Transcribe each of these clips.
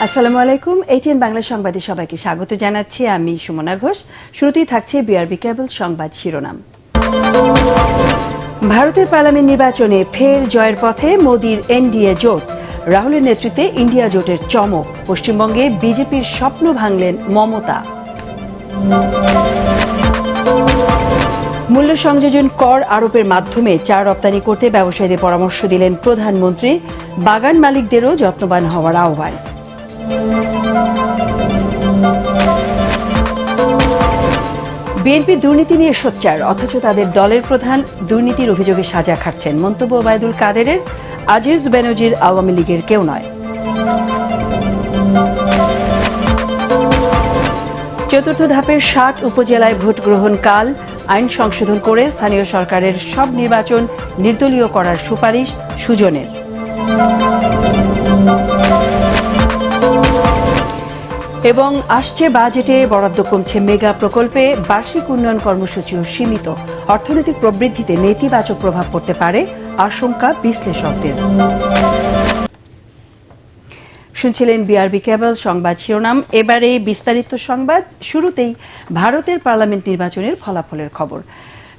আসসালামু আলাইকুম। ATN বাংলা সংবাদে সবাইকে স্বাগত জানাচ্ছি। আমি সুমনা ঘোষ। শুরুতেই থাকছে বিআরবি কেবল সংবাদ শিরোনাম। ভারতের পার্লামেন্ট নির্বাচনে ফের জয়ের পথে মোদির এনডিএ জোট। রাহুলের নেতৃত্বে ইন্ডিয়া জোটের চমক। পশ্চিমবঙ্গে বিজেপির স্বপ্ন ভাঙলেন মমতা। মূল্য সংযোজন কর আরোপের মাধ্যমে চা রপ্তানি করতে ব্যবসায়ীদের পরামর্শ দিলেন প্রধানমন্ত্রী। বাগান মালিকদেরও যত্নবান হওয়ার আহ্বান। বিএনপি দুর্নীতি নিয়ে সোচ্চার, অথচ তাদের দলের প্রধান দুর্নীতির অভিযোগে সাজা খাটছেন। মন্তব্য ওবায়দুল কাদেরের। আজিজ বেনজির আওয়ামী লীগের কেউ নয়। চতুর্থ ধাপের 60 উপজেলায় ভোট গ্রহণ কাল। আইন সংশোধন করে স্থানীয় সরকারের সব নির্বাচন নির্দলীয় করার সুপারিশ সুজনের। এবং আসছে বাজেটে বরাদ্দ কমছে মেগা প্রকল্পে। বার্ষিক উন্নয়ন কর্মসূচিও সীমিত। অর্থনৈতিক প্রবৃদ্ধিতে নেতিবাচক প্রভাব পড়তে পারে আশঙ্কা বিশ্লেষকদের। শুনছিলেন বিআরবি কেবল সংবাদ শিরোনাম। এবারে বিস্তারিত সংবাদ। শুরুতেই ভারতের পার্লামেন্ট নির্বাচনের ফলাফলের খবর।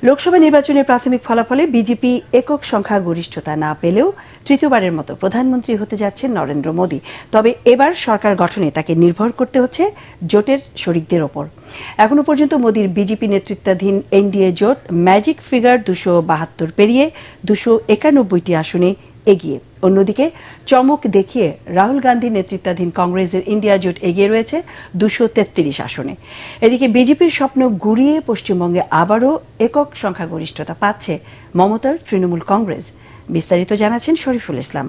লোকসভা নির্বাচনের প্রাথমিক ফলাফলে বিজেপি একক সংখ্যাগরিষ্ঠতা না পেলেও তৃতীয়বারের মতো প্রধানমন্ত্রী হতে যাচ্ছেন নরেন্দ্র মোদী। তবে এবার সরকার গঠনে তাকে নির্ভর করতে হচ্ছে জোটের শরিকদের ওপর। এখনো পর্যন্ত মোদীর বিজেপি নেতৃত্বাধীন এনডিএ জোট ম্যাজিক ফিগার 272 পেরিয়ে 291টি আসনে এগিয়ে। অন্যদিকে চমক দেখিয়ে রাহুল গান্ধীর নেতৃত্বাধীন কংগ্রেসের ইন্ডিয়া জোট এগিয়ে রয়েছে 233 আসনে। এদিকে বিজেপির স্বপ্ন গুড়িয়ে পশ্চিমবঙ্গে আবারও একক সংখ্যাগরিষ্ঠতা পাচ্ছে মমতার তৃণমূল কংগ্রেস। বিস্তারিত জানাচ্ছেন শরীফুল ইসলাম।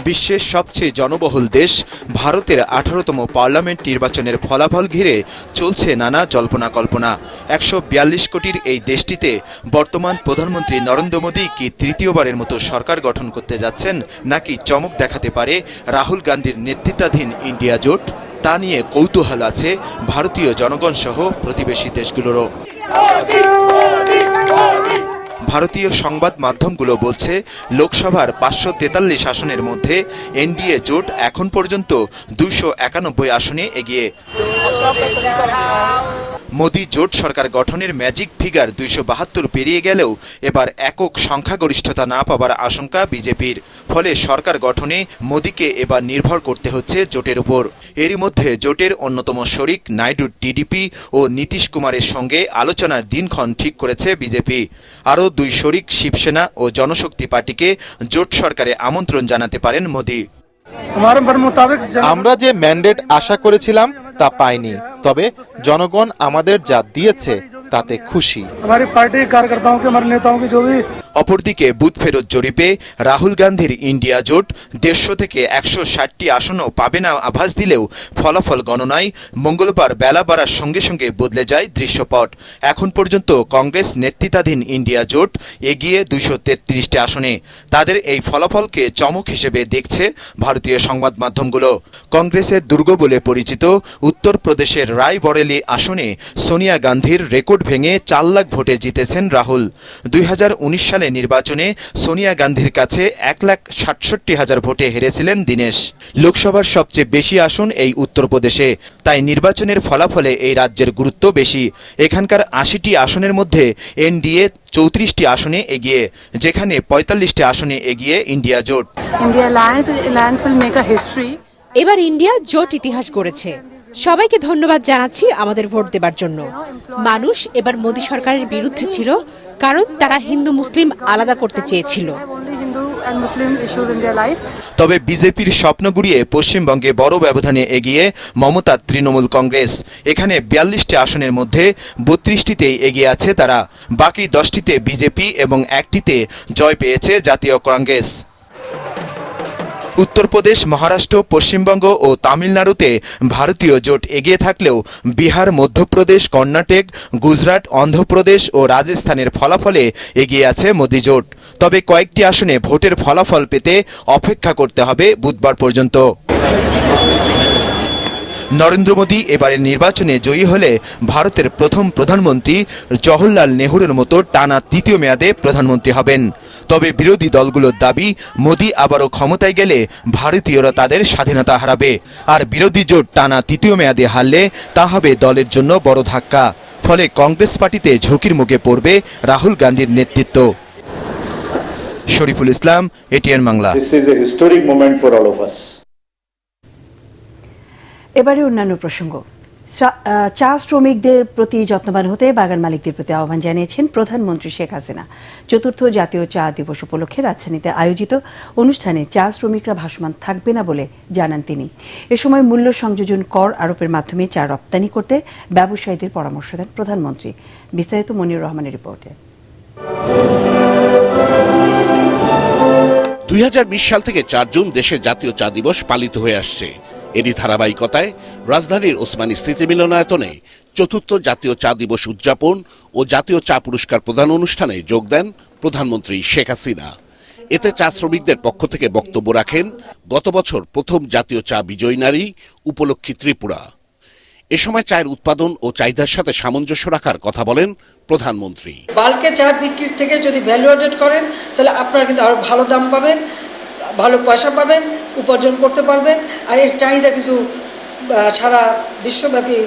বিশ্বের সবচেয়ে জনবহুল দেশ ভারতের 18তম পার্লামেন্ট নির্বাচনের ফলাফল ঘিরে চলছে নানা জল্পনা কল্পনা। 142 কোটির এই দেশটিতে বর্তমান প্রধানমন্ত্রী নরেন্দ্র মোদী কি তৃতীয়বারের মতো সরকার গঠন করতে যাচ্ছেন, নাকি চমক দেখাতে পারে রাহুল গান্ধীর নেতৃত্বাধীন ইন্ডিয়া জোট? তা নিয়ে কৌতূহল আছে ভারতীয় জনগণ সহ প্রতিবেশী দেশগুলোরও। ভারতীয় সংবাদ মাধ্যমগুলো বলছে, লোকসভার 543 আসনের মধ্যে এনডিএ জোট এখন পর্যন্ত 291 আসনে এগিয়ে। মোদী জোট সরকার গঠনের ম্যাজিক ফিগার 272 পেরিয়ে গেলেও এবার একক সংখ্যাগরিষ্ঠতা না পাবার আশঙ্কা বিজেপির। ফলে সরকার গঠনে মোদীকে এবার নির্ভর করতে হচ্ছে জোটের উপর। এরই মধ্যে জোটের অন্যতম শরিক নাইডু টিডিপি ও নীতিশ কুমারের সঙ্গে আলোচনার দিনক্ষণ ঠিক করেছে বিজেপি। আরও দুই শরিক শিবসেনা ও জনশক্তি পার্টিকে জোট সরকারে আমন্ত্রণ জানাতে পারেন মোদী। আমরা যে ম্যান্ডেট আশা করেছিলাম তা পাইনি, তবে জনগণ আমাদের যা দিয়েছে তাতে খুশি। অপরদিকে বুথ ফেরত জরিপে রাহুল গান্ধীর ইন্ডিয়া জোট 150 থেকে 160টি আসনও পাবে না আভাস দিলেও ফলাফল গণনায় মঙ্গলবার বেলা বাড়ার সঙ্গে সঙ্গে বদলে যায় দৃশ্যপট। এখন পর্যন্ত কংগ্রেস নেতৃত্বাধীন ইন্ডিয়া জোট এগিয়ে 233টি আসনে। তাদের এই ফলাফলকে চমক হিসেবে দেখছে ভারতীয় সংবাদ মাধ্যমগুলো। কংগ্রেসের দুর্গ বলে পরিচিত উত্তরপ্রদেশের রায়বরেলি আসনে সোনিয়া গান্ধীর রেকর্ড ভেঙে 4 লাখ ভোটে জিতেছেন রাহুল। 2019 সালে নির্বাচনে সোনিয়া গান্ধীর কাছে 1,67,000 ভোটে হেরেছিলেন দীনেশ। লোকসভার সবচেয়ে বেশি আসন এই উত্তরপ্রদেশে, তাই নির্বাচনের ফলাফলে এই রাজ্যের গুরুত্ব বেশি। এখানকার 80টি আসনের মধ্যে এনডিএ 34টি আসনে এগিয়ে, যেখানে 45টি আসনে এগিয়ে ইন্ডিয়া জোট। এবার ইন্ডিয়া জোট ইতিহাস গড়েছে। সবাইকে ধন্যবাদ জানাচ্ছি আমাদের ভোট দেবার জন্য। মানুষ এবার মোদী সরকারের বিরুদ্ধে ছিল, কারণ তারা হিন্দু মুসলিম আলাদা করতে চেয়েছিল। তবে বিজেপির স্বপ্ন গুড়িয়ে পশ্চিমবঙ্গে বড় ব্যবধানে এগিয়ে মমতার তৃণমূল কংগ্রেস। এখানে 42টি আসনের মধ্যে 32টিতেই এগিয়ে আছে তারা। বাকি 10টিতে বিজেপি এবং 1টিতে জয় পেয়েছে জাতীয় কংগ্রেস। উত্তরপ্রদেশ, মহারাষ্ট্র, পশ্চিমবঙ্গ ও তামিলনাড়ুতে ভারতীয় জোট এগিয়ে থাকলেও বিহার, মধ্যপ্রদেশ, কর্ণাটক, গুজরাট, অন্ধ্রপ্রদেশ ও রাজস্থানের ফলাফলে এগিয়ে আছে মোদী জোট। তবে কয়েকটি আসনে ভোটের ফলাফল পেতে অপেক্ষা করতে হবে বুধবার পর্যন্ত। নরেন্দ্র মোদী এবারের নির্বাচনে জয়ী হলে ভারতের প্রথম প্রধানমন্ত্রী জওহরলাল নেহরুর মতো টানা তৃতীয় মেয়াদে প্রধানমন্ত্রী হবেন। তবে বিরোধী দলগুলোর দাবি, মোদী আবারও ক্ষমতায় গেলে ভারতীয়রা তাদের স্বাধীনতা হারাবে, আর বিরোধী জোট টানা তৃতীয় মেয়াদে হারলে তা হবে দলের জন্য বড় ধাক্কা। ফলে কংগ্রেস পার্টিতে ঝুঁকির মুখে পড়বে রাহুল গান্ধীর নেতৃত্ব। Shariful Islam, ATN Bangla. This is a historic moment for all of us. এবারে অন্যান্য প্রসঙ্গ। চা শ্রমিকদের প্রতি যত্নবান হতে বাগান মালিকদের প্রতি আহ্বান জানিয়েছেন প্রধানমন্ত্রী শেখ হাসিনা। চতুর্থ জাতীয় চা দিবস উপলক্ষে রাজধানীতে আয়োজিত অনুষ্ঠানে চা শ্রমিকরা ভাসমান থাকবে না বলে জানান তিনি। এ সময় মূল্য সংযোজন কর আরোপের মাধ্যমে চা রপ্তানি করতে ব্যবসায়ীদের পরামর্শ দেন প্রধানমন্ত্রী। বিস্তারিত মনিরুর রহমানের রিপোর্টে। 2020 সাল থেকে 4 জুন দেশে জাতীয় চা দিবস পালিত হয়ে আসছে। এরই ধারাবাহিকতায় রাজধানীর ওসমানী স্মৃতি মিলনায়তনে চতুর্থ জাতীয় চা দিবস উদযাপন ও জাতীয় চা পুরস্কার প্রদান অনুষ্ঠানে যোগ দেন প্রধানমন্ত্রী শেখ হাসিনা। এতে চা শ্রমিকদের পক্ষ থেকে বক্তব্য রাখেন গত বছর প্রথম জাতীয় চা বিজয়ী নারী উপলক্ষী ত্রিপুরা। এ সময় চায়ের উৎপাদন ও চাহিদার সাথে সামঞ্জস্য রাখার কথা বলেন প্রধানমন্ত্রী। বাল্কে চা বিক্রির থেকে যদি ভ্যালু অ্যাডেড করেন তাহলে আপনারা কিন্তু আরো ভালো দাম পাবেন, ভালো পয়সা পাবেন, উপার্জন করতে পারবেন। আর এর চাহিদা কিন্তু সারা বিশ্বব্যাপী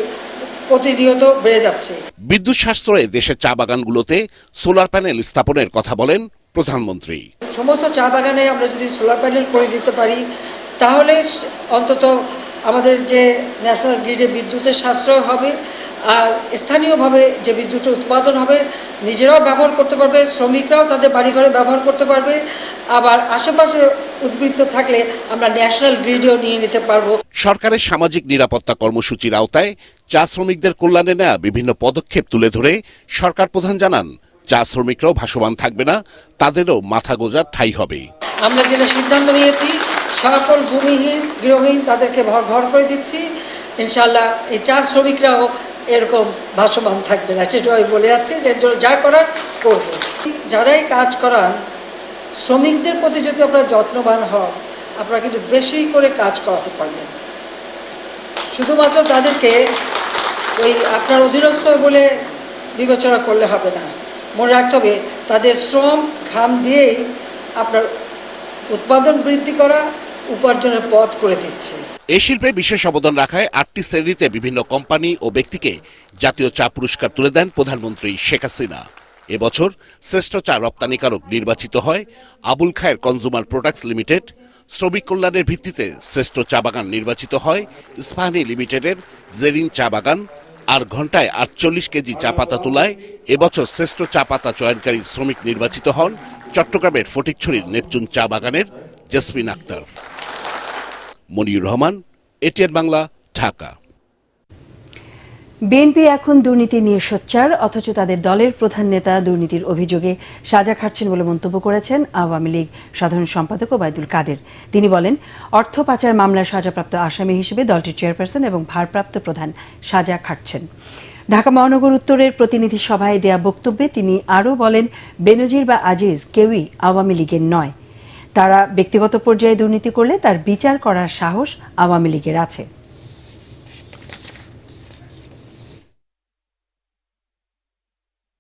প্রতিনিয়ত বেড়ে যাচ্ছে। বিদ্যুৎ সাশ্রয়ে দেশের চা বাগানগুলোতে সোলার প্যানেল স্থাপনের কথা বলেন প্রধানমন্ত্রী। সমস্ত চা বাগানে আমরা যদি সোলার প্যানেল করে দিতে পারি তাহলে অন্তত আমাদের যে ন্যাশনাল গ্রিডে বিদ্যুতের সাশ্রয় হবে, আর স্থানীয়ভাবে যে বিদ্যুতের উৎপাদন হবে নিজেরাও ব্যবহার করতে পারবে, শ্রমিকরাও তাদের বাড়িঘরে ব্যবহার করতে পারবে। আবার আশেপাশে উদ্বৃত্ত থাকলে আমরা ন্যাশনাল গ্রিডেও নিয়ে নিতে পারবো। সরকারের সামাজিক নিরাপত্তা কর্মসূচির আওতায় চা শ্রমিকদের কল্যাণে নেওয়া বিভিন্ন পদক্ষেপ তুলে ধরে সরকার প্রধান জানান, চা শ্রমিকরাও ভাসমান থাকবে না, তাদেরও মাথা গোঁজার ঠাঁই হবে। আমরা যেটা সিদ্ধান্ত নিয়েছি, সকল ভূমিহীন গৃহহীন তাদেরকে ঘর করে দিচ্ছি। ইনশাল্লাহ এই চা শ্রমিকরাও এরকম ভাসমান থাকবে না, সেটাই বলে যাচ্ছে যে যা করার করব। যারাই কাজ করান শ্রমিকদের প্রতি যদি আপনারা যত্নবান হন, আপনারা কিন্তু বেশি করে কাজ করাতে পারবেন। শুধুমাত্র তাদেরকে ওই আপনার অধীনস্থ বলে বিবেচনা করলে হবে না। মনে রাখতে হবে তাদের শ্রম ঘাম দিয়েই আপনার উৎপাদন বৃদ্ধি করা উপার্জনের পথ করে দিচ্ছে। এই শিল্পে বিশেষ অবদান রাখায় 8টি শ্রেণীতে বিভিন্ন কোম্পানি ও ব্যক্তিকে জাতীয় চা পুরস্কার তুলে দেন প্রধানমন্ত্রী শেখ হাসিনা। এবছর শ্রেষ্ঠ চা রপ্তানিকারক নির্বাচিত হয় আবুল খায়ের কনজুমার প্রোডাক্টস লিমিটেড। শ্রমিক কল্যাণের ভিত্তিতে শ্রেষ্ঠ চা বাগান নির্বাচিত হয় ইস্পাহানি লিমিটেডের জেরিন চা বাগান। আর ঘন্টায় 48 কেজি চা পাতা তোলায় এবছর শ্রেষ্ঠ চা পাতা চয়নকারী শ্রমিক নির্বাচিত হন চট্টগ্রামের ফটিকছড়ির নেপচুন চা বাগানের জেসমিন আক্তার। মনিরুর রহমান, এটিএন বাংলা, ঢাকা। বিএনপি এখন দুর্নীতি নিয়ে সোচ্চার, অথচ তাদের দলের প্রধান নেতা দুর্নীতির অভিযোগে সাজা খাটছেন বলে মন্তব্য করেছেন আওয়ামী লীগ সাধারণ সম্পাদক ওবায়দুল কাদের। তিনি বলেন, অর্থ পাচার মামলার সাজাপ্রাপ্ত আসামি হিসেবে দলটির চেয়ারপারসন এবং ভারপ্রাপ্ত প্রধান সাজা খাটছেন। ঢাকা মহানগর উত্তরের প্রতিনিধি সভায় দেয়া বক্তব্যে তিনি আরও বলেন, বেনজির বা আজিজ কেউই আওয়ামী লীগের নয়। তারা ব্যক্তিগত পর্যায়ে দুর্নীতি করলে তার বিচার করার সাহস আওয়ামী লীগের আছে।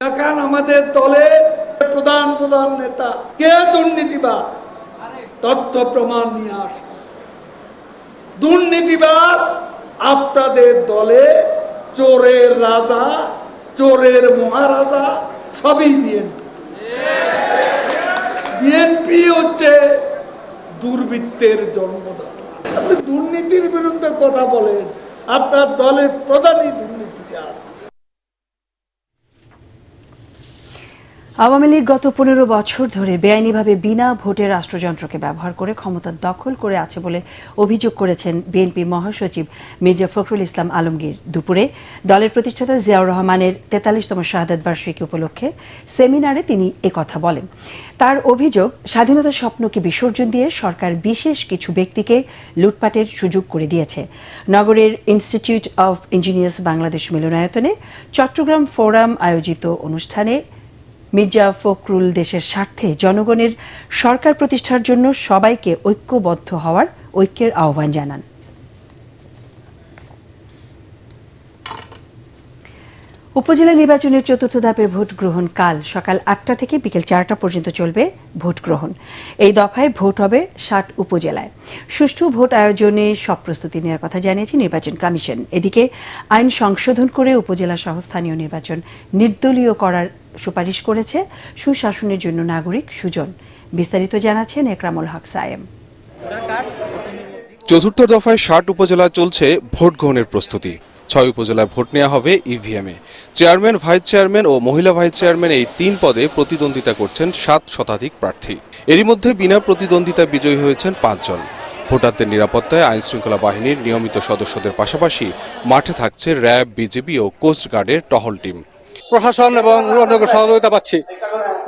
দেখান আমাদের দলের প্রধান নেতা কে দুর্নীতিবাজ, তথ্য প্রমাণ নিয়ে আসা। দুর্নীতিবাজ আপনাদের দলে চোরের রাজা, চোরের মহারাজা সবই বিএনপি। বিএনপি হচ্ছে দুর্বৃত্তের জন্মদাতা। আপনি দুর্নীতির বিরুদ্ধে কথা বলেন, আপনার দলের প্রধানই দুর্নীতিবাজ। আওয়ামী লীগ গত 15 বছর ধরে বেআইনিভাবে বিনা ভোটে রাষ্ট্রযন্ত্রকে ব্যবহার করে ক্ষমতা দখল করে আছে বলে অভিযোগ করেছেন বিএনপি মহাসচিব মির্জা ফখরুল ইসলাম আলমগীর। দুপুরে দলের প্রতিষ্ঠাতা জিয়াউর রহমানের 43তম শাহাদাত বার্ষিকী উপলক্ষে সেমিনারে তিনি একথা বলেন। তার অভিযোগ, স্বাধীনতার স্বপ্নকে বিসর্জন দিয়ে সরকার বিশেষ কিছু ব্যক্তিকে লুটপাটের সুযোগ করে দিয়েছে। নগরের ইনস্টিটিউট অব ইঞ্জিনিয়ার্স বাংলাদেশ মিলনায়তনে চট্টগ্রাম ফোরাম আয়োজিত অনুষ্ঠানে মির্জা ফখরুল দেশের স্বার্থে জনগণের সরকার প্রতিষ্ঠার জন্য সবাইকে ঐক্যবদ্ধ হওয়ার ঐক্যের আহ্বান জানান। উপজেলা নির্বাচনের চতুর্থ ধাপের ভোট গ্রহণ কাল সকাল ৮টা থেকে বিকেল ৪টা পর্যন্ত চলবে ভোট গ্রহণ। এই দফায় ভোট হবে ৬০ উপজেলায়। সুষ্ঠু ভোট আয়োজনে সব প্রস্তুতি নেওয়ার কথা জানিয়েছে নির্বাচন কমিশন। এদিকে আইন সংশোধন করে উপজেলা সহ স্থানীয় নির্বাচন নির্দলীয় করার সুপারিশ করেছে সুশাসনের জন্য নাগরিক সুজন। বিস্তারিত জানাচ্ছেন একরামুল হক সায়েম। চতুর্থ দফায় ৬০ উপজেলায় চলছে ভোট গ্রহণের প্রস্তুতি। ৬ উপজেলায় ভোট নেওয়া হবে ইভিএমে। চেয়ারম্যান, ভাইস চেয়ারম্যান ও মহিলা ভাইস চেয়ারম্যান এই ৩ পদে প্রতিদ্বন্দ্বিতা করছেন ৭ শতাধিক প্রার্থী। এরই মধ্যে বিনা প্রতিদ্বন্দ্বিতায় বিজয়ী হয়েছেন ৫ জন। ভোটারদের নিরাপত্তায় আইন শৃঙ্খলা বাহিনীর নিয়মিত সদস্যদের পাশাপাশি মাঠে থাকছে র্যাব, বিজিবি ও কোস্টগার্ডের টহল টিম। প্রশাসন এবং সহযোগিতা পাচ্ছি।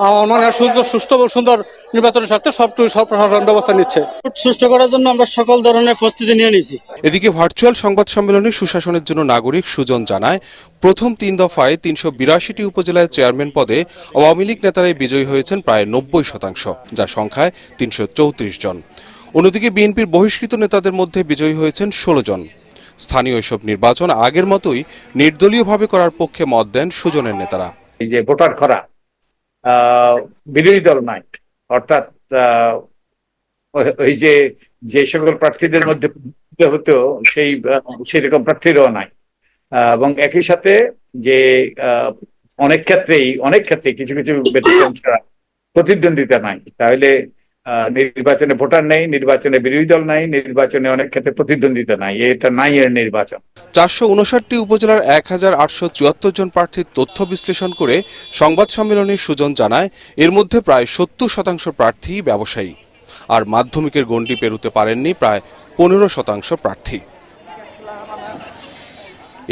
আমার মনে হয় সুষ্ঠু এবং সুন্দর নির্বাচনের স্বার্থে সব প্রশাসন ব্যবস্থা নিচ্ছে। সুষ্ঠু করার জন্য আমরা সকল ধরনের প্রস্তুতি নিয়ে নিয়েছি। এদিকে ভার্চুয়াল সংবাদ সম্মেলনে সুশাসনের জন্য নাগরিক সুজন জানায়, প্রথম ৩ দফায় ৩৮২টি উপজেলায় চেয়ারম্যান পদে আওয়ামী লীগ নেতারাই বিজয়ী হয়েছেন প্রায় ৯০%, যা সংখ্যায় ৩৩৪ জন। অন্যদিকে বিএনপির বহিষ্কৃত নেতাদের মধ্যে বিজয়ী হয়েছেন ১৬ জন। স্থানীয় এসব নির্বাচন আগের মতোই নির্দলীয়ভাবে করার পক্ষে মত দেন সুজনের নেতারা। এই যে ভোটার খরা, বিরোধী দল নাই, অর্থাৎ ওই যে সকল প্রার্থীদের মধ্যে হতো সেই রকম প্রার্থীরাও নাই। এবং একই সাথে যে অনেক ক্ষেত্রেই কিছু ব্যতিক্রম ছাড়া প্রতিদ্বন্দ্বিতা নাই। তাহলে নির্বাচনে ভোটার নেই, নির্বাচনে বিরোধী দল নাই, নির্বাচনে অনেক ক্ষেত্রে প্রতিদ্বন্দ্বিতা নাই। এটা নাই এর নির্বাচন। ৪৫৯টি উপজেলার ১,৮৭৪ জন প্রার্থীর তথ্য বিশ্লেষণ করে সংবাদ সম্মেলনে সুজন জানায়, এর মধ্যে প্রায় ৭০% প্রার্থী ব্যবসায়ী, আর মাধ্যমিকের গণ্ডি পেরুতে পারেননি প্রায় ১৫% প্রার্থী।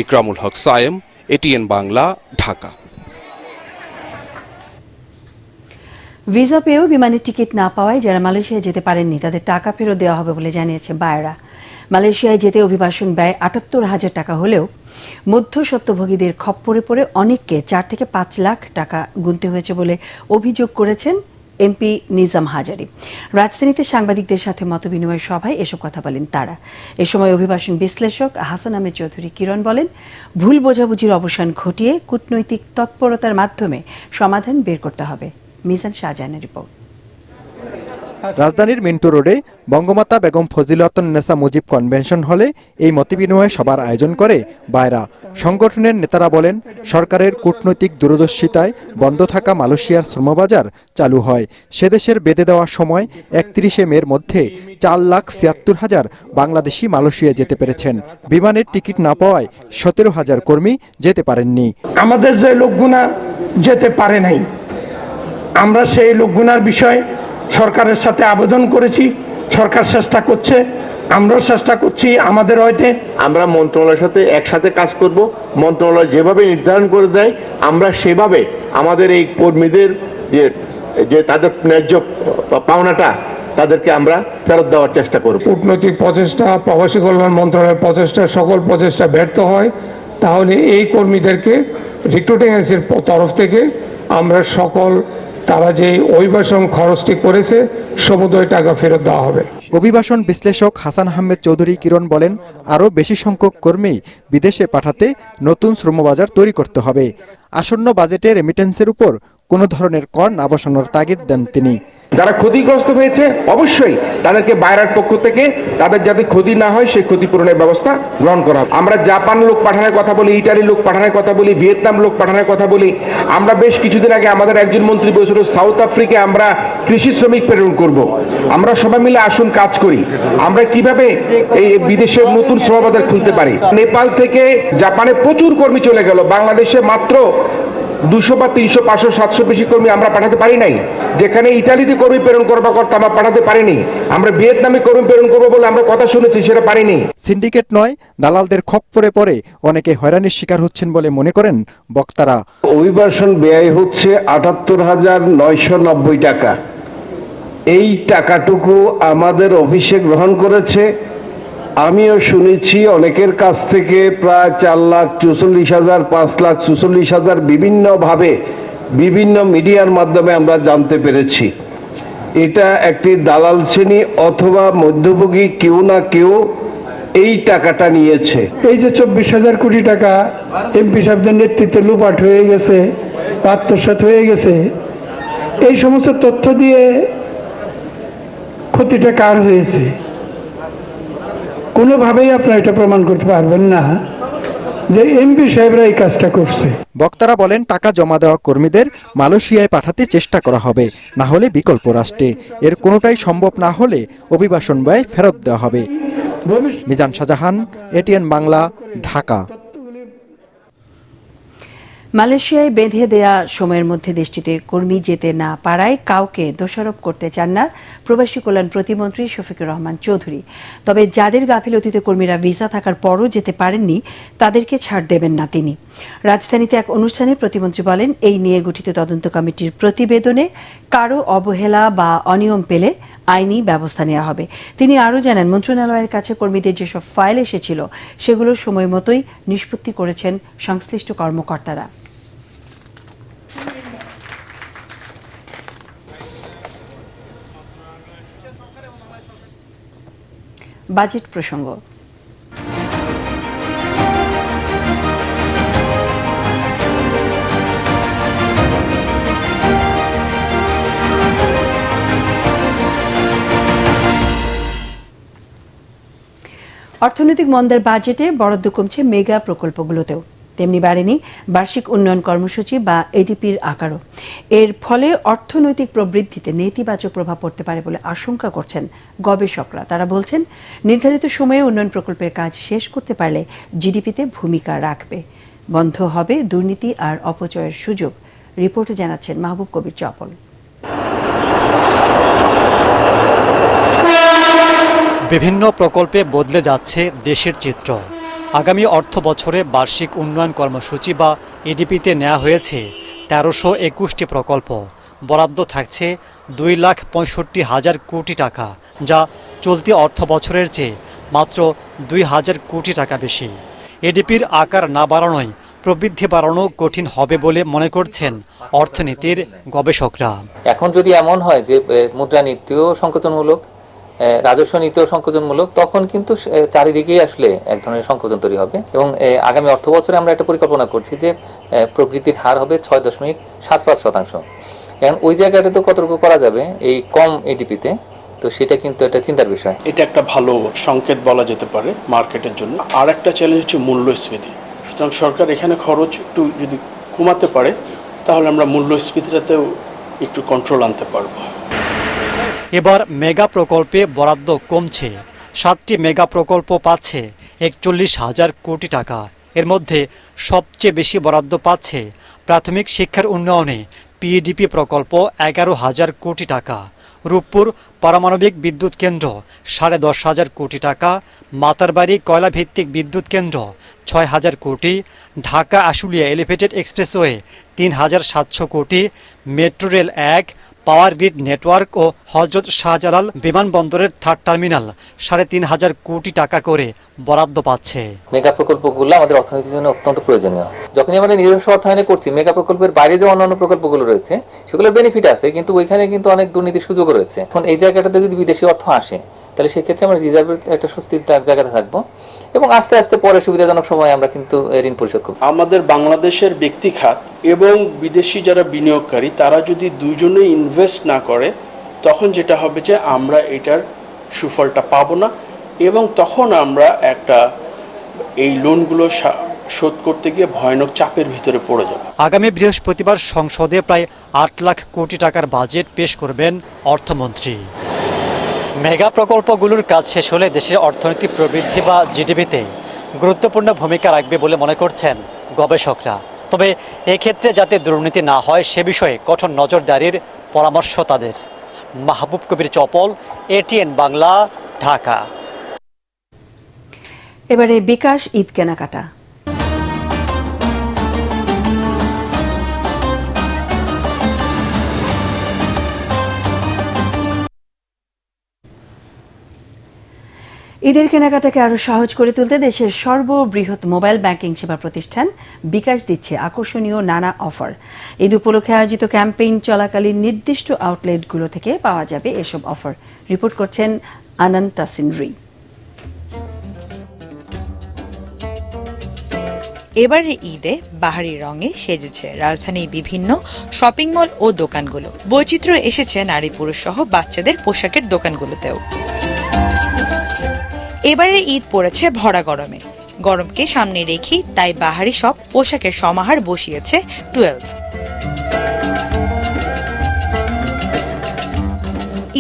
ইকরামুল হক সায়েম, এটিএন বাংলা, ঢাকা। ভিসা পেয়েও বিমানের টিকিট না পাওয়ায় যারা মালয়েশিয়ায় যেতে পারেননি তাদের টাকা ফেরত দেওয়া হবে বলে জানিয়েছে বায়রা। মালয়েশিয়ায় যেতে অভিবাসন ব্যয় ৭৮,০০০ টাকা হলেও মধ্যস্বত্বভোগীদের খপ্পরে পড়ে অনেককে ৪ থেকে ৫ লাখ টাকা গুনতে হয়েছে বলে অভিযোগ করেছেন এমপি নিজাম হাজারি। রাজধানীতে সাংবাদিকদের সাথে মতবিনিময় সভায় এসব কথা বলেন তারা। এ সময় অভিবাসন বিশ্লেষক হাসান আহমেদ চৌধুরী কিরণ বলেন, ভুল বোঝাবুঝির অবসান ঘটিয়ে কূটনৈতিক তৎপরতার মাধ্যমে সমাধান বের করতে হবে। মিজান শাহজাহানের রিপোর্ট। রাজধানীর মিন্টু রোডে বঙ্গমাতা বেগম ফজিলাতুন্নেসা মুজিব কনভেনশন হলে এই মতবিনিময় সভার আয়োজন করে বায়রা। সংগঠনের নেতারা বলেন, সরকারের কূটনৈতিক দূরদর্শিতায় বন্ধ থাকা মালয়েশিয়ার শ্রমবাজার চালু হয়। সেদেশের বেঁধে দেওয়ার সময় ৩১শে মের মধ্যে ৪,৭৬,০০০ বাংলাদেশি মালয়েশিয়া যেতে পেরেছেন। বিমানের টিকিট না পাওয়ায় ১৭,০০০ কর্মী যেতে পারেননি। আমাদের যে লোকগুনা যেতে পারে নাই, আমরা সেই লোকগুনার বিষয়ে সরকারের সাথে আবেদন করেছি। সরকার চেষ্টা করছে, আমরাও চেষ্টা করছি আমাদের হয়তো। আমরা মন্ত্রণালয়ের সাথে একসাথে কাজ করব। মন্ত্রণালয় যেভাবে নির্ধারণ করে দেয় আমরা সেভাবে আমাদের এই কর্মীদের যে তাদের ন্যায্য পাওনাটা তাদেরকে আমরা ফেরত দেওয়ার চেষ্টা করব। কূটনৈতিক প্রচেষ্টা, প্রবাসী কল্যাণ মন্ত্রণালয়ের প্রচেষ্টা, সকল প্রচেষ্টা ব্যর্থ হয়, তাহলে এই কর্মীদেরকে রিক্রুটিং এজেন্সির তরফ থেকে আমরা সকল তারা যে অভিবাসন খরচটি করেছে সমুদয় টাকা ফেরত দেওয়া হবে। অভিবাসন বিশ্লেষক হাসান আহমেদ চৌধুরী কিরণ বলেন, আরও বেশি সংখ্যক কর্মী বিদেশে পাঠাতে নতুন শ্রমবাজার তৈরি করতে হবে। আসন্ন বাজেটে রেমিটেন্সের উপর কোনো ধরনের কর না বসানোর তাগিদ দেন তিনি। যারা ক্ষতিগ্রস্ত হয়েছে অবশ্যই তাদেরকে বাইরের পক্ষ থেকে তাদের যাতে ক্ষতি না হয় সেই ক্ষতিপূরণের ব্যবস্থা গ্রহণ করা হবে। আমরা জাপান লোক পাঠানোর কথা বলি, ইটালি লোক পাঠানোর কথা বলি, ভিয়েতনাম লোক পাঠানোর কথা বলি। আমরা বেশ কিছুদিন আগে আমাদের একজন মন্ত্রী বলেছিল সাউথ আফ্রিকায় আমরা কৃষি শ্রমিক প্রেরণ করব। আমরা সবাই মিলে আসুন কাজ করি, আমরা কিভাবে এই বিদেশের নতুন শ্রমবাজার খুলতে পারি। নেপাল থেকে জাপানে প্রচুর কর্মী চলে গেল, বাংলাদেশে মাত্র 200 বা 300, 500, 700 বেশি কর্মী আমরা পাঠাতে পারি নাই। যেখানে ইটালিতে কর্মী প্রেরণ করবার কথা আমরা পাঠাতে পারিনি, আমরা ভিয়েতনামে কর্মী প্রেরণ করবো বলে আমরা কথা শুনেছি, সেটা পারিনি। সিন্ডিকেট নয়, দালালদের খপ্পরে পড়ে অনেকে হয়রানির শিকার হচ্ছেন বলে মনে করেন বক্তারা। অভিবাসন ব্যয় হচ্ছে ৭৮,৯৯০ টাকা। এই টাকাটুকু আমাদের অফিসে গ্রহণ করেছে। আমিও শুনেছি অনেকের কাছ থেকে প্রায় ৪,৪৪,০০০, ৫,৪৪,০০০ বিভিন্নভাবে বিভিন্ন মিডিয়ার মাধ্যমে আমরা জানতে পেরেছি। এটা একটি দালাল শ্রেণী অথবা মধ্যভোগী কেউ না কেউ এই টাকাটা নিয়েছে। এই যে 24,000 কোটি টাকা এমপি সাহেবদের নেতৃত্বে লুপাট হয়ে গেছে, আত্মসাৎ হয়ে গেছে, এই সমস্ত তথ্য দিয়ে ক্ষতিটা কার হয়েছে কোনোভাবেই আপনারা এটা প্রমাণ করতে পারবেন না যে এমপি সাহেবরা এই কাজটা করছে। বক্তারা বলেন, টাকা জমা দেওয়া কর্মীদের মালয়েশিয়ায় পাঠাতে চেষ্টা করা হবে, না হলে বিকল্প রাষ্ট্রে। এর কোনোটাই সম্ভব না হলে অভিবাসন ব্যয় ফেরত দেওয়া হবে। মিজান শাহজাহান, এটিএন বাংলা, ঢাকা। মালয়েশিয়ায় বেঁধে দেয়া সময়ের মধ্যে দেশটিতে কর্মী যেতে না পারায় কাউকে দোষারোপ করতে চান না প্রবাসী কল্যাণ প্রতিমন্ত্রী শফিকুর রহমান চৌধুরী। তবে যাদের গাফিলতিতে কর্মীরা ভিসা থাকার পরও যেতে পারেননি তাদেরকে ছাড় দেবেন না তিনি। রাজধানীতে এক অনুষ্ঠানে প্রতিমন্ত্রী বলেন, এই নিয়ে গঠিত তদন্ত কমিটির প্রতিবেদনে কারো অবহেলা বা অনিয়ম পেলে আইনি ব্যবস্থা নেওয়া হবে। তিনি আরও জানান, মন্ত্রণালয়ের কাছে কর্মীদের যেসব ফাইল এসেছিল সেগুলো সময় মতোই নিষ্পত্তি করেছেন সংশ্লিষ্ট কর্মকর্তারা। বাজেট প্রসঙ্গ। অর্থনৈতিক মন্দার বাজেটে বরাদ্দ কমছে মেগা প্রকল্পগুলোতেও, তেমনি বাড়েনি বার্ষিক উন্নয়ন কর্মসূচি বা এডিপির আকারও। এর ফলে অর্থনৈতিক প্রবৃদ্ধিতে নেতিবাচক প্রভাব পড়তে পারে বলে আশঙ্কা করছেন গবেষকরা। তারা বলছেন, নির্ধারিত সময়ে উন্নয়ন প্রকল্পের কাজ শেষ করতে পারলে জিডিপিতে ভূমিকা রাখবে, বন্ধ হবে দুর্নীতি আর অপচয়ের সুযোগ। রিপোর্টে জানাচ্ছেন মাহবুব কবির চপল। বিভিন্ন প্রকল্পে বদলে যাচ্ছে দেশের চিত্র। আগামী অর্থ বছরে বার্ষিক উন্নয়ন কর্মসূচি বা এডিপিতে নেওয়া হয়েছে 1321টি প্রকল্প। বরাদ্দ থাকছে 2,65,000 কোটি টাকা, যা চলতি অর্থ বছরের চেয়ে মাত্র 2,000 কোটি টাকা বেশি। এডিপির আকার না বাড়ানোয় প্রবৃদ্ধি বাড়ানো কঠিন হবে বলে মনে করছেন অর্থনীতির গবেষকরা। এখন যদি এমন হয় যে মুদ্রানীতিও সংকোচনমূলক, রাজস্ব নীতিও সংকোচনমূলক, তখন কিন্তু চারিদিকেই আসলে এক ধরনের সংকোচন তৈরি হবে। এবং আগামী অর্থ বছরে আমরা একটা পরিকল্পনা করছি যে প্রবৃদ্ধির হার হবে 6.75%। এখন ওই জায়গাটা তো কতটুকু করা যাবে এই কম এডিপিতে, তো সেটা কিন্তু একটা চিন্তার বিষয়। এটা একটা ভালো সংকেত বলা যেতে পারে মার্কেটের জন্য। আর একটা চ্যালেঞ্জ হচ্ছে মূল্যস্ফীতি। সুতরাং সরকার এখানে খরচ একটু যদি কমাতে পারে তাহলে আমরা মূল্যস্ফীতিটাতেও একটু কন্ট্রোল আনতে পারবো। এবার মেগা প্রকল্পে বরাদ্দ কমছে। 7টি মেগা প্রকল্প পাচ্ছে 41,000 কোটি টাকা। এর মধ্যে সবচেয়ে বেশি বরাদ্দ পাচ্ছে প্রাথমিক শিক্ষার উন্নয়নে পিডিপি প্রকল্প 11,000 কোটি টাকা, রূপপুর পারমাণবিক বিদ্যুৎ কেন্দ্র 10,500 কোটি টাকা, মাতারবাড়ি কয়লাভিত্তিক বিদ্যুৎ কেন্দ্র 6,000 কোটি, ঢাকা আশুলিয়া এলিভেটেড এক্সপ্রেসওয়ে 3,700 কোটি, metro rail 1, power grid network ও হজরত শাহজালাল বিমানবন্দরের 3rd টার্মিনাল 3,500 কোটি টাকা করে বরাদ্দ পাচ্ছে। মেগা প্রকল্পগুলো আমাদের অর্থনীতির জন্য অত্যন্ত প্রয়োজনীয়। যখনই আমরা নিজস্ব অর্থায়নে করছি, মেগা প্রকল্পের বাইরে যে অন্যান্য প্রকল্পগুলো রয়েছে সেগুলোর বেনিফিট আছে, কিন্তু ওইখানে কিন্তু অনেক দুর্নীতির সুযোগ রয়েছে। এখন এই জায়গাটাতে যদি বিদেশি অর্থ আসে তাহলে সেক্ষেত্রে আমরা রিজার্ভের একটা স্বস্তির জায়গাতে থাকবো এবং আস্তে আস্তে পরে সুবিধাজনক সময় আমরা কিন্তু ঋণ পরিশোধ করব। আমাদের বাংলাদেশের ব্যক্তি খাত এবং বিদেশি যারা বিনিয়োগকারী তারা যদি দুইজনে ইনভেস্ট না করে, তখন যেটা হবে যে আমরা এটার সুফলটা পাবো না এবং তখন আমরা একটা এই লোনগুলো শোধ করতে গিয়ে ভয়ানক চাপের ভিতরে পড়ে যাব। আগামী বৃহস্পতিবার সংসদে প্রায় 8 লাখ কোটি টাকার বাজেট পেশ করবেন অর্থমন্ত্রী। মেগা প্রকল্পগুলোর কাজ শেষ হলে দেশের অর্থনৈতিক প্রবৃদ্ধি বা জিডিপিতে গুরুত্বপূর্ণ ভূমিকা রাখবে বলে মনে করছেন গবেষকরা। তবে এক্ষেত্রে যাতে দুর্নীতি না হয় সে বিষয়ে কঠোর নজরদারির পরামর্শ তাদের। মাহবুব কবির চপল, এটিএন বাংলা, ঢাকা। এবারে বিকাশ ঈদ কেনাকাটা। ঈদের কেনাকাটাকে আরো সহজ করে তুলতে দেশের সর্ববৃহৎ মোবাইল ব্যাংকিং সেবা প্রতিষ্ঠান বিকাশ দিচ্ছে আকর্ষণীয় নানা অফার। ঈদ উপলক্ষে আয়োজিত ক্যাম্পেইন চলাকালীন নির্দিষ্ট আউটলেটগুলো থেকে পাওয়া যাবে এসব অফার। রিপোর্ট করছেন আনন্দ তাসিন রি। এবারে ঈদে বাহারি রঙে সেজেছে রাজধানীর বিভিন্ন শপিং মল ও দোকানগুলো। বৈচিত্র্য এসেছে নারী পুরুষ সহ বাচ্চাদের পোশাকের দোকানগুলোতেও। এবারে ঈদ পড়েছে ভরা গরমে। গরমকে সামনে রেখেই তাই বাহারি সব পোশাকের সমাহার বসিয়েছে 12।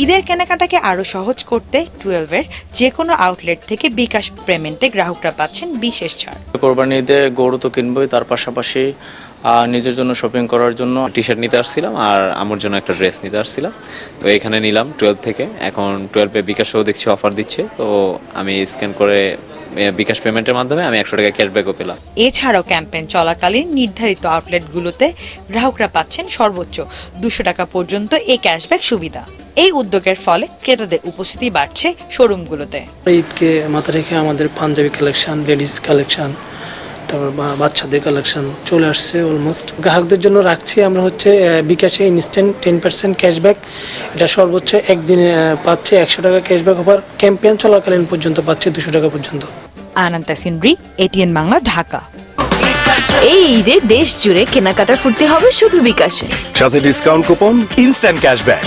ঈদের কেনাকাটাকে আরো সহজ করতে 12-এর যে কোনো আউটলেট থেকে বিকাশ পেমেন্টে গ্রাহকরা পাচ্ছেন বিশেষ ছাড়। কোরবানি ঈদে গরু তো কিনবই, তার পাশাপাশি নিজের জন্য শপিং করার জন্য টি শার্ট নিতে আসছিলাম আর আমার জন্য একটা ড্রেস নিতে আসছিলাম। তো এখানে নিলাম 12 থেকে। এখন 12-এ বিকাশও দেখছি অফার দিচ্ছে, তো আমি স্ক্যান করে বিকাশ পেমেন্টের মাধ্যমে আমি 100 টাকা ক্যাশব্যাকও পেলাম। এছাড়াও ক্যাম্পেইন চলাকালীন নির্ধারিত আউটলেটগুলোতে গ্রাহকরা পাচ্ছেন সর্বোচ্চ 200 টাকা পর্যন্ত এই ক্যাশব্যাক সুবিধা। এই উদ্যোগের ফলে ক্রেতাদের উপস্থিতি বাড়ছে শোরুমগুলোতে। ঈদকে মাথায় রেখে আমাদের পাঞ্জাবি কালেকশন, লেডিস কালেকশন, তারপর বাচ্চাদের কালেকশন চলে আসছে অলমোস্ট। গ্রাহকদের জন্য রাখছি আমরা হচ্ছে বিকাশে ইনস্ট্যান্ট 10% ক্যাশব্যাক। এটা সর্বোচ্চ একদিনে পাচ্ছে 100 টাকা ক্যাশব্যাক অফার। ক্যাম্পেইন চলাকালীন পর্যন্ত পাচ্ছে 200 টাকা পর্যন্ত। আনন্তা সিনরি, এটিএন বাংলা, ঢাকা। এই ঈদে দেশ জুড়ে কেনাকাটা ফুর্তি হবে শুধু বিকাশে, সাথে ডিসকাউন্ট কুপন, ইনস্ট্যান্ট ক্যাশব্যাক।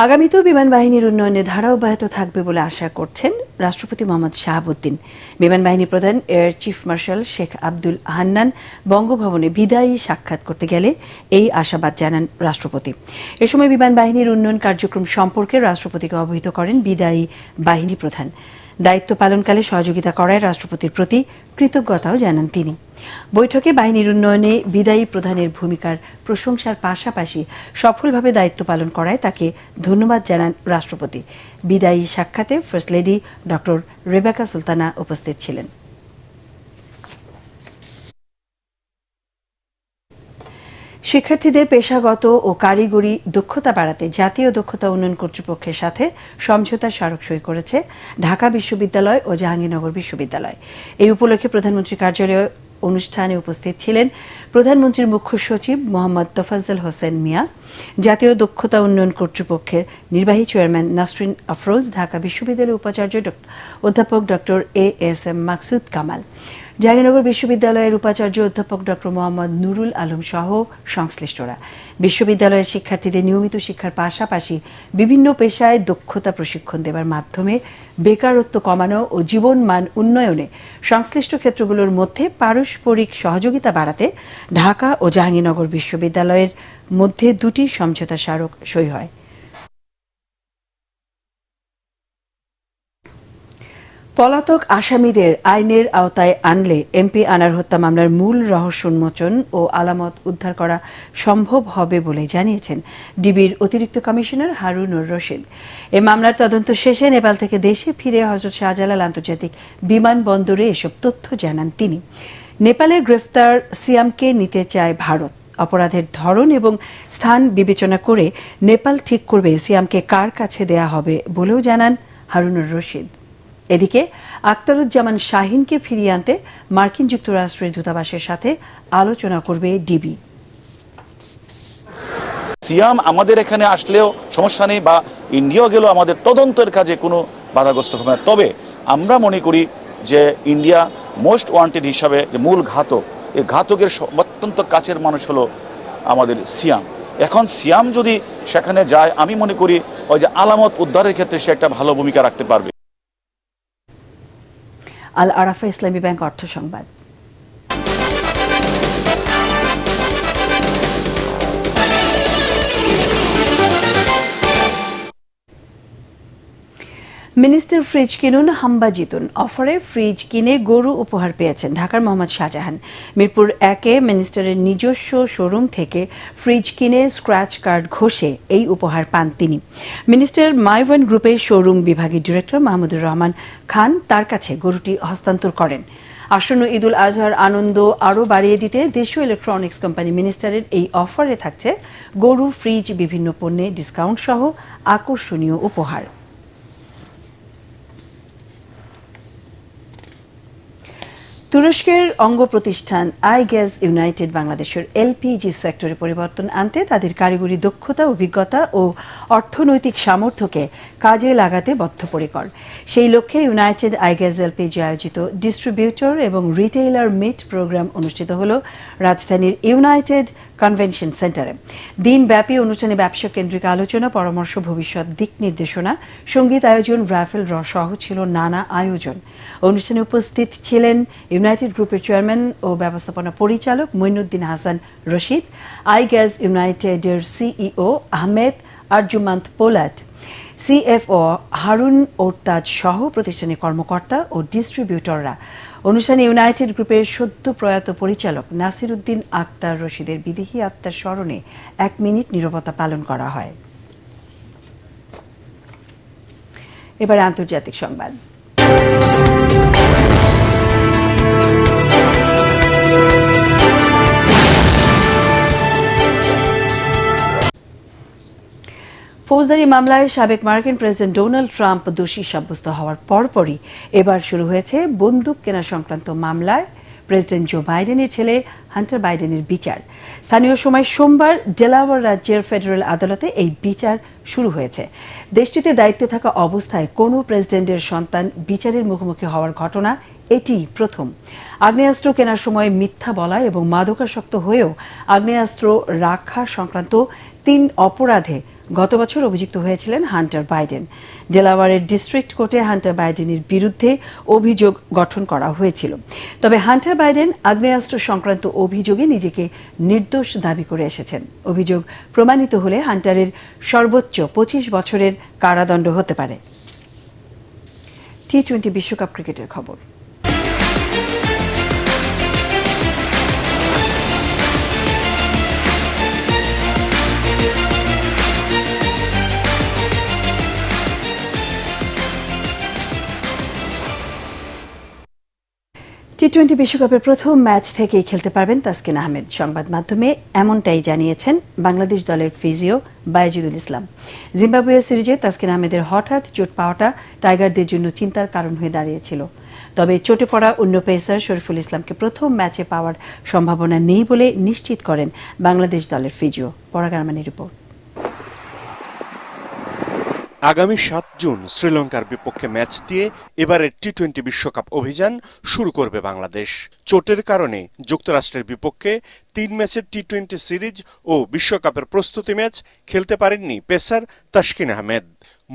আগামীতেও বিমান বাহিনীর উন্নয়নের ধারা অব্যাহত থাকবে বলে আশা করছেন রাষ্ট্রপতি মোহাম্মদ শাহাবুদ্দিন। বিমান বাহিনী প্রধান air chief marshal Sheikh Abdul Hannan বঙ্গভবনে বিদায়ী সাক্ষাৎ করতে গেলে এই আশাবাদ জানান রাষ্ট্রপতি। এ সময় বিমান বাহিনীর উন্নয়ন কার্যক্রম সম্পর্কে রাষ্ট্রপতিকে অবহিত করেন বিদায়ী বাহিনী প্রধান। দায়িত্ব পালনকালে সহযোগিতা করায় রাষ্ট্রপতির প্রতি কৃতজ্ঞতাও জানান তিনি। বৈঠকে বাহিনীর উন্নয়নে বিদায়ী প্রধানের ভূমিকার প্রশংসার পাশাপাশি সফলভাবে দায়িত্ব পালন করায় তাকে ধন্যবাদ জানান রাষ্ট্রপতি। বিদায়ী সাক্ষাতে first lady doctor Rebeka Sultana উপস্থিত ছিলেন। শিক্ষার্থীদের পেশাগত ও কারিগরি দক্ষতা বাড়াতে জাতীয় দক্ষতা উন্নয়ন কর্তৃপক্ষের সাথে সমঝোতা স্মারক সই করেছে ঢাকা বিশ্ববিদ্যালয় ও জাহাঙ্গীরনগর বিশ্ববিদ্যালয়। এই উপলক্ষে প্রধানমন্ত্রীর কার্যালয়ে অনুষ্ঠানে উপস্থিত ছিলেন প্রধানমন্ত্রীর মুখ্য সচিব মোহাম্মদ তোফাজ্জল হোসেন মিয়া, জাতীয় দক্ষতা উন্নয়ন কর্তৃপক্ষের নির্বাহী চেয়ারম্যান নাসরিন আফরোজ, ঢাকা বিশ্ববিদ্যালয়ের উপাচার্য অধ্যাপক ডক্টর এএসএম মাকসুদ কামাল, জাহাঙ্গীরনগর বিশ্ববিদ্যালয়ের উপাচার্য অধ্যাপক ডক্টর মোহাম্মদ নুরুল আলম সহ সংশ্লিষ্টরা। বিশ্ববিদ্যালয়ের শিক্ষার্থীদের নিয়মিত শিক্ষার পাশাপাশি বিভিন্ন পেশায় দক্ষতা প্রশিক্ষণ দেওয়ার মাধ্যমে বেকারত্ব কমানো ও জীবন মান উন্নয়নে সংশ্লিষ্ট ক্ষেত্রগুলোর মধ্যে পারস্পরিক সহযোগিতা বাড়াতে ঢাকা ও জাহাঙ্গীরনগর বিশ্ববিদ্যালয়ের মধ্যে দুটি সমঝোতা স্মারক সই হয়। পলাতক আসামিদের আইনের আওতায় আনলে এমপি আনার হত্যা মামলার মূল রহস্য উন্মোচন ও আলামত উদ্ধার করা সম্ভব হবে বলে জানিয়েছেন ডিবির অতিরিক্ত কমিশনার হারুনুর রশিদ। এ মামলার তদন্ত শেষে নেপাল থেকে দেশে ফিরে হযরত শাহজালাল আন্তর্জাতিক বিমানবন্দরে এসব তথ্য জানান তিনি। নেপালের গ্রেফতার সিয়ামকে নিতে চায় ভারত। অপরাধের ধরন এবং স্থান বিবেচনা করে নেপাল ঠিক করবে সিয়ামকে কার কাছে দেয়া হবে বলেও জানান হারুনুর রশিদ। এদিকে আখতারুজ্জামান শাহিনকে ফিরিয়ে আনতে মার্কিন যুক্তরাষ্ট্রের দূতাবাসের সাথে আলোচনা করবে ডিবি। সিয়াম আমাদের এখানে আসলেও সমস্যা নেই, বা ইন্ডিয়াও গেলেও আমাদের তদন্তের কাজে কোনো বাধাগ্রস্ত হবে না। তবে আমরা মনে করি যে ইন্ডিয়া মোস্ট ওয়ান্টেড হিসাবে যে মূল ঘাতক, এই ঘাতকের অত্যন্ত কাছের মানুষ হলো আমাদের সিয়াম। এখন সিয়াম যদি সেখানে যায়, আমি মনে করি ওই যে আলামত উদ্ধারের ক্ষেত্রে সে একটা ভালো ভূমিকা রাখতে পারবে। আল আরাফা ইসলামী ব্যাংক অর্থ সংবাদ। মিনিস্টার ফ্রিজ কিনুন হাম্বা জিতুন অফারে ফ্রিজ কিনে গরু উপহার পেয়েছেন ঢাকার মোহাম্মদ শাহজাহান। মিরপুর 1-এ মিনিস্টারের নিজস্ব শোরুম থেকে ফ্রিজ কিনে স্ক্র্যাচ কার্ড ঘষে এই উপহার পান তিনি। মিনিস্টার মাইওয়ান গ্রুপের শোরুম বিভাগীয় ডিরেক্টর মাহমুদুর রহমান খান তার কাছে গরুটি হস্তান্তর করেন। আসন্ন ঈদুল আজহার আনন্দ আরও বাড়িয়ে দিতে দেশীয় ইলেকট্রনিক্স কোম্পানি মিনিস্টারের এই অফারে থাকছে গরু, ফ্রিজ, বিভিন্ন পণ্যে ডিসকাউন্ট সহ আকর্ষণীয় উপহার। তুরস্কের অঙ্গ প্রতিষ্ঠান আই গ্যাস ইউনাইটেড বাংলাদেশের এলপিজি সেক্টরে পরিবর্তন আনতে তাদের কারিগরি দক্ষতা, অভিজ্ঞতা ও অর্থনৈতিক সামর্থ্যকে কাজে লাগাতে বদ্ধপরিকর। সেই লক্ষ্যে ইউনাইটেড আই গ্যাস এলপিজি আয়োজিত ডিস্ট্রিবিউটর এবং রিটেইলার মিট প্রোগ্রাম অনুষ্ঠিত হল রাজধানীর ইউনাইটেড কনভেনশন সেন্টারে। দিনব্যাপী অনুষ্ঠানে ব্যবসা কেন্দ্রিক আলোচনা, পরামর্শ, ভবিষ্যৎ দিক নির্দেশনা, সঙ্গীত আয়োজন, রাফেল ড্র সহ ছিল নানা আয়োজন। অনুষ্ঠানে উপস্থিত ছিলেন ইউনাইটেড গ্রুপের চেয়ারম্যান ও ব্যবস্থাপনা পরিচালক মঈনুদ্দিন হাসান রশিদ, আই গ্যাস ইউনাইটেডের সিইও আহমেদ আরজুমান্ত পোলাট, সিএফও হারুন ওরতাজ সহ প্রতিষ্ঠানের কর্মকর্তা ও ডিস্ট্রিবিউটররা। অনুষ্ঠানে ইউনাইটেড গ্রুপের সদ্য প্রয়াত পরিচালক নাসির উদ্দিন আক্তার রশিদের বিদেহী আত্মার স্মরণে 1 মিনিট নীরবতা পালন করা হয়। এবারে আন্তর্জাতিক সংবাদ। ফৌজদারি মামলায় সাবেক মার্কিন প্রেসিডেন্ট ডোনাল্ড ট্রাম্প দোষী সাব্যস্ত হওয়ার পরপরই এবার শুরু হয়েছে বন্দুক কেনা সংক্রান্ত মামলায় প্রেসিডেন্ট জো বাইডেনের ছেলে হান্টার বাইডেনের বিচার। স্থানীয় সময় সোমবার ডেলাওয়্যার রাজ্যের ফেডারেল আদালতে এই বিচার শুরু হয়েছে। দেশটিতে দায়িত্বে থাকা অবস্থায় কোনো প্রেসিডেন্টের সন্তান বিচারের মুখোমুখি হওয়ার ঘটনা এটি প্রথম। আগ্নেয়াস্ত্র কেনার সময় মিথ্যা বলা এবং মাদকাসক্ত হয়েও আগ্নেয়াস্ত্র রাখা সংক্রান্ত 3 অপরাধে গত বছর অভিযুক্ত হয়েছিলেন হান্টার বাইডেন। ডেলাওয়্যারের ডিস্ট্রিক্ট কোর্টে হান্টার বাইডেনের বিরুদ্ধে অভিযোগ গঠন করা হয়েছিল। তবে হান্টার বাইডেন আগ্নেয়াস্ত্র সংক্রান্ত অভিযোগে নিজেকে নির্দোষ দাবি করে এসেছেন। অভিযোগ প্রমাণিত হলে হান্টারের সর্বোচ্চ 25 বছরের কারাদণ্ড হতে পারে। টি-20 বিশ্বকাপ ক্রিকেটের খবর। টি-20 বিশ্বকাপের প্রথম ম্যাচ থেকেই খেলতে পারবেন তাসকিন আহমেদ। সংবাদ মাধ্যমে এমনটাই জানিয়েছেন বাংলাদেশ দলের ফিজিও বায়েজিদুল ইসলাম। জিম্বাবুয়ে সিরিজে তাসকিন আহমেদের হঠাৎ চোট পাওয়াটা টাইগারদের জন্য চিন্তার কারণ হয়ে দাঁড়িয়েছিল। তবে চোটে পড়া অন্য পেসার শরীফুল ইসলামকে প্রথম ম্যাচে পাওয়ার সম্ভাবনা নেই বলে নিশ্চিত করেন বাংলাদেশ দলের ফিজিও। পরাগ আরমানের রিপোর্ট। আগামী 7 জুন শ্রীলঙ্কার বিপক্ষে ম্যাচ দিয়ে এবারের টি-20 বিশ্বকাপ অভিযান শুরু করবে বাংলাদেশ। চোটের কারণে যুক্তরাষ্ট্রের বিপক্ষে 3 ম্যাচের টি-20 সিরিজ ও বিশ্বকাপের প্রস্তুতি ম্যাচ খেলতে পারেননি পেসার তাসকিন আহমেদ।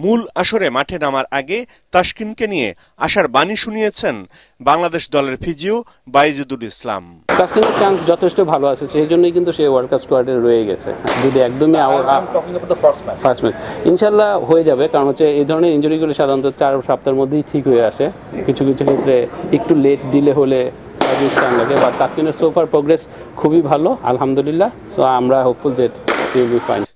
মূল আসরে মাঠে নামার আগে তাসকিনকে নিয়ে আশার বাণী শুনিয়েছেন বাংলাদেশ দলের ফিজিও বায়েজিদুল ইসলাম। তাসকিনের চান্স যথেষ্ট ভালো আছে, সেই জন্যই কিন্তু সে ওয়ার্ল্ড কাপ স্কোয়াডে রয়ে গেছে। যদি একদমই ফার্স্ট ম্যাচ ইনশাল্লাহ হয়ে যাবে, কারণ হচ্ছে এই ধরনের ইনজুরিগুলো সাধারণত 4 সপ্তাহের মধ্যেই ঠিক হয়ে আসে। কিছু কিছু ক্ষেত্রে একটু লেট ডিলে হলে টাইম লাগে, বাট তাসকিনের সোফার প্রোগ্রেস খুবই ভালো আলহামদুলিল্লাহ। সো আমরা হোপফুল যে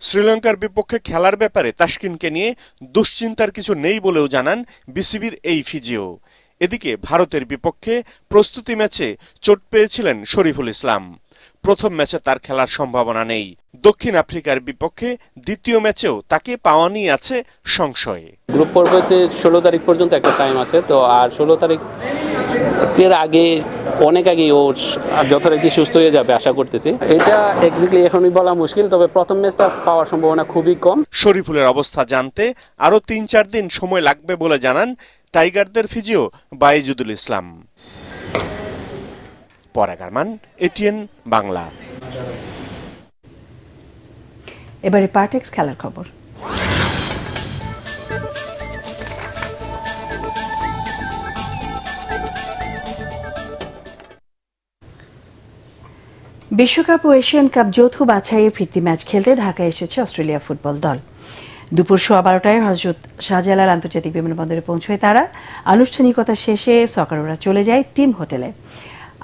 শ্রীলঙ্কার বিপক্ষে খেলার ব্যাপারে তাসকিনকে নিয়ে দুশ্চিন্তার কিছু নেই বলেও জানান বিসিবির এই ফিজিও। এদিকে ভারতের বিপক্ষে প্রস্তুতি ম্যাচে চোট পেয়েছিলেন শরীফুল ইসলাম। প্রথম ম্যাচে তার খেলার সম্ভাবনা নেই। দক্ষিণ আফ্রিকার বিপক্ষে দ্বিতীয় ম্যাচেও তাকে পাওয়া নিয়ে আছে সংশয়। গ্রুপ পর্বতে 16 তারিখ পর্যন্ত একটা টাইম আছে, তো আর 16 তারিখ এর আগে অনেক আগেই ও যথারীতি সুস্থ হয়ে যাবে আশা করতেছি। এটা এক্স্যাক্টলি এখনই বলা মুশকিল, তবে প্রথম ম্যাচটা পাওয়ার সম্ভাবনা খুবই কম। শরীফুলের অবস্থা জানতে আরো 3-4 দিন সময় লাগবে বলে জানান টাইগারদের ফিজিও বায়েজিদুল ইসলাম। পরাগ আরমান, এটিএন বাংলা। এবারে পার্টেক্স খেলার খবর। বিশ্বকাপ ও এশিয়ান কাপ যৌথ বাছাইয়ে ফিরতি ম্যাচ খেলতে ঢাকায় এসেছে অস্ট্রেলিয়া ফুটবল দল। দুপুর 12:15টায় হযরত শাহজালাল আন্তর্জাতিক বিমানবন্দরে পৌঁছয় তারা। আনুষ্ঠানিকতা শেষে সকারোরা চলে যায় টিম হোটেলে।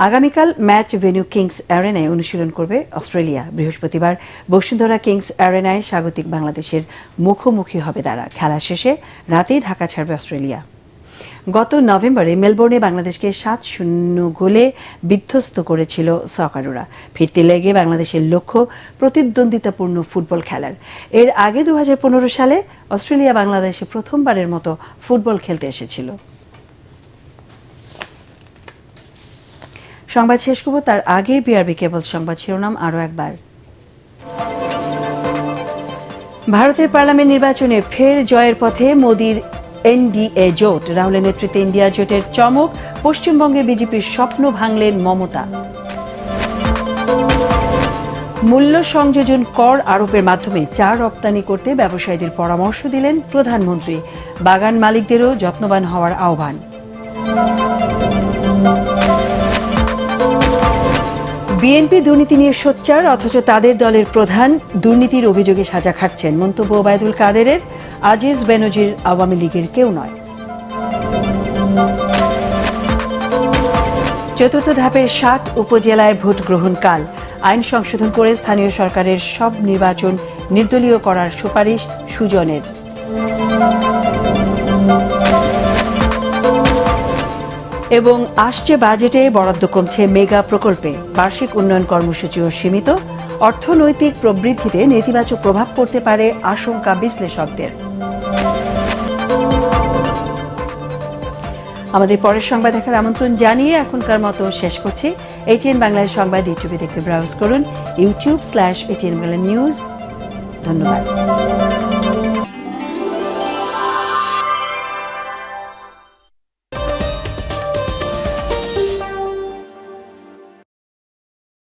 আগামীকাল ম্যাচ ভেন্যু কিংস অ্যারেনায় অনুশীলন করবে অস্ট্রেলিয়া। বৃহস্পতিবার বসুন্ধরা কিংস অ্যারেনায় স্বাগতিক বাংলাদেশের মুখোমুখি হবে তারা। খেলা শেষে রাতেই ঢাকা ছাড়বে অস্ট্রেলিয়া। গত নভেম্বরে মেলবোর্নে বাংলাদেশকে 7-0 গোলে বিধ্বস্ত করেছিল সকারোরা। ফিরতি লেগে বাংলাদেশের লক্ষ্য প্রতিদ্বন্দ্বিতাপূর্ণ ফুটবল খেলার। এর আগে 2015 সালে অস্ট্রেলিয়া বাংলাদেশে প্রথমবারের মতো ফুটবল খেলতে এসেছিল। সংবাদ শেষ করব তার আগে বিআরবি কেবল সংবাদ শিরোনাম আরও একবার। ভারতের পার্লামেন্ট নির্বাচনে ফের জয়ের পথে মোদির এনডিএ জোট। রাহুলের নেতৃত্বে ইন্ডিয়া জোটের চমক। পশ্চিমবঙ্গে বিজেপির স্বপ্ন ভাঙলেন মমতা। মূল্য সংযোজন কর আরোপের মাধ্যমে চা রপ্তানি করতে ব্যবসায়ীদের পরামর্শ দিলেন প্রধানমন্ত্রী। বাগান মালিকদেরও যত্নবান হওয়ার আহ্বান। বিএনপি দুর্নীতি নিয়ে সোচ্চার, অথচ তাদের দলের প্রধান দুর্নীতির অভিযোগে সাজা খাটছেন। মন্তব্য ওবায়দুল কাদেরের। আজিজ বেনজির আওয়ামী লীগের কেউ নয়। চতুর্থ ধাপের 60 উপজেলায় ভোট গ্রহণ কাল। আইন সংশোধন করে স্থানীয় সরকারের সব নির্বাচন নির্দলীয় করার সুপারিশ সুজনের। এবং আসছে বাজেটে বরাদ্দ কমছে মেগা প্রকল্পে। বার্ষিক উন্নয়ন কর্মসূচিও সীমিত। অর্থনৈতিক প্রবৃদ্ধিতে নেতিবাচক প্রভাব পড়তে পারে আশঙ্কা বিশ্লেষকদের। আমাদের পরের সংবাদ দেখার আমন্ত্রণ জানিয়ে এখনকার মতো শেষ করছি। এটিএন বাংলার সংবাদ ইউটিউবে দেখতে ব্রাউজ করুন, youtube/ATN Bangla News। ধন্যবাদ।